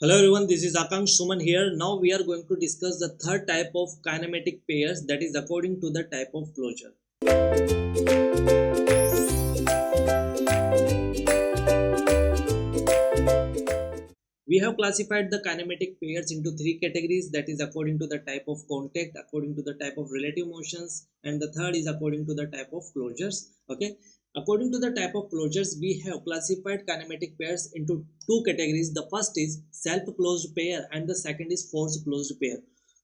Hello everyone, this is Akansh Suman here. Now we are going to discuss the third type of kinematic pairs, that is according to the type of closure. We have classified the kinematic pairs into three categories, that is according to the type of contact, according to the type of relative motions, and the third is according to the type of closures. Okay. According to the type of closures, we have classified kinematic pairs into two categories. The first is self-closed pair and the second is force-closed pair.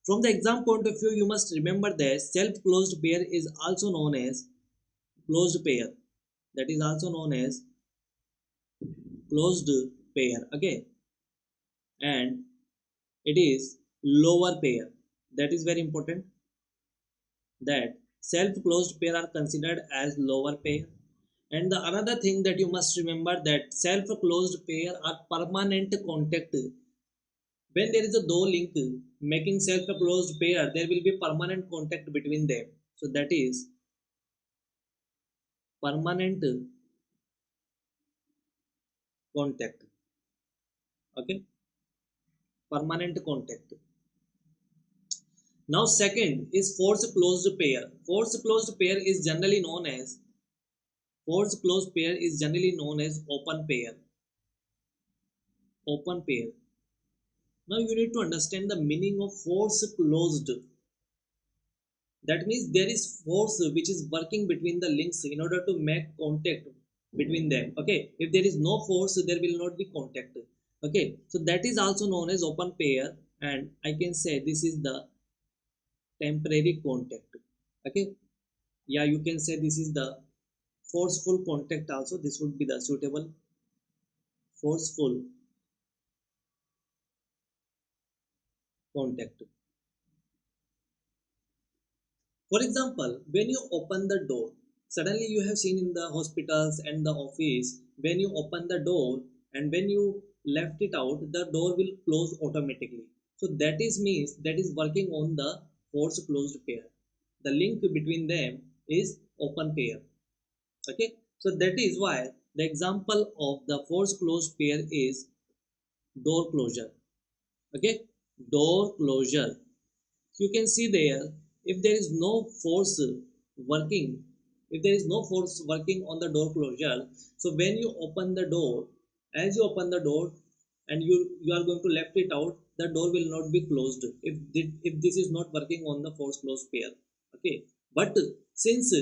From the exam point of view, you must remember that self-closed pair is also known as closed pair. That is also known as closed pair. Okay. And it is lower pair. That is very important, that self-closed pair are considered as lower pair. And the another thing that you must remember, that self-closed pair are permanent contact. When there is a DOE link making self-closed pair, there will be permanent contact between them. So that is permanent contact. Okay, permanent contact. Now second is force-closed pair. Force-closed pair is generally known as open pair. Open pair. Now you need to understand the meaning of force closed. That means there is force which is working between the links in order to make contact between them. Okay, if there is no force, there will not be contact. Okay, so that is also known as open pair, and I can say this is the temporary contact. Okay, yeah, you can say this is the forceful contact also. This would be the suitable forceful contact. For example, when you open the door, suddenly you have seen in the hospitals and the office, when you open the door and when you left it out, the door will close automatically. So that is means that is working on the force closed pair. The link between them is open pair. Okay, so that is why the example of the force closed pair is door closure. Okay, door closure. So you can see there, if there is no force working, on the door closure, so when you open the door, as you open the door and you are going to left it out, the door will not be closed if this is not working on the force closed pair. Okay, but since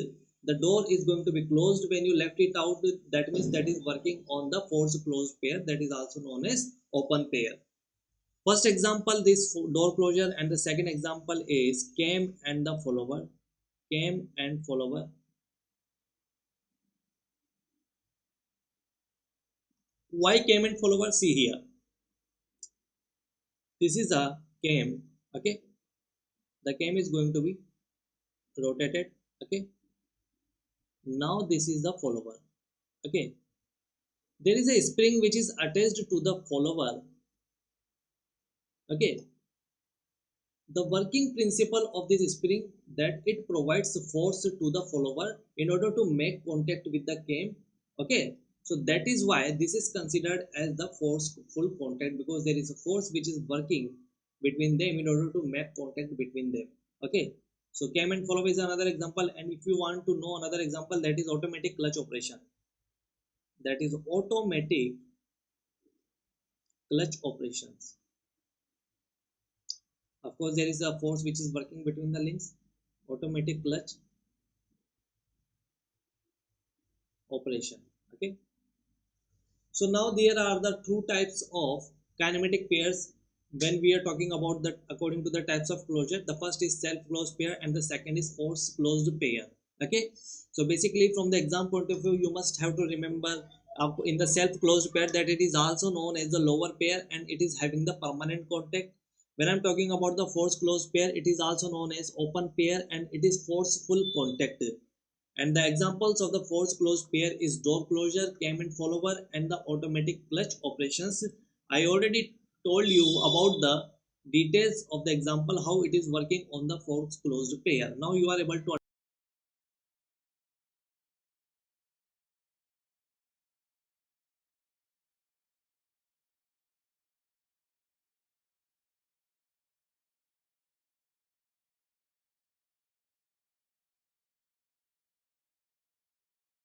the door is going to be closed when you left it out, that means that is working on the force closed pair, that is also known as open pair. First example, this door closure, and the second example is came and the follower. Came and follower. Why came and follower? See here. This is a came. Okay. The came is going to be rotated. Okay. Now this is the follower. Okay. There is a spring which is attached to the follower. Okay, the working principle of this spring, that it provides force to the follower in order to make contact with the came. Okay, so that is why this is considered as the forceful contact, because there is a force which is working between them in order to make contact between them. Okay, so came and follow is another example, and if you want to know another example, that is automatic clutch operation. That is automatic clutch operations. Of course, there is a force which is working between the links. Automatic clutch operation. Okay. So now there are the two types of kinematic pairs when we are talking about that according to the types of closure. The first is self-closed pair and the second is force-closed pair. Okay. So basically, from the exam point of view, you must have to remember in the self-closed pair that it is also known as the lower pair and it is having the permanent contact. When I'm talking about the force closed pair, it is also known as open pair and it is forceful contact. And the examples of the force closed pair is door closure, came and follower, and the automatic clutch operations. I already told you about the details of the example, how it is working on the force closed pair. Now you are able to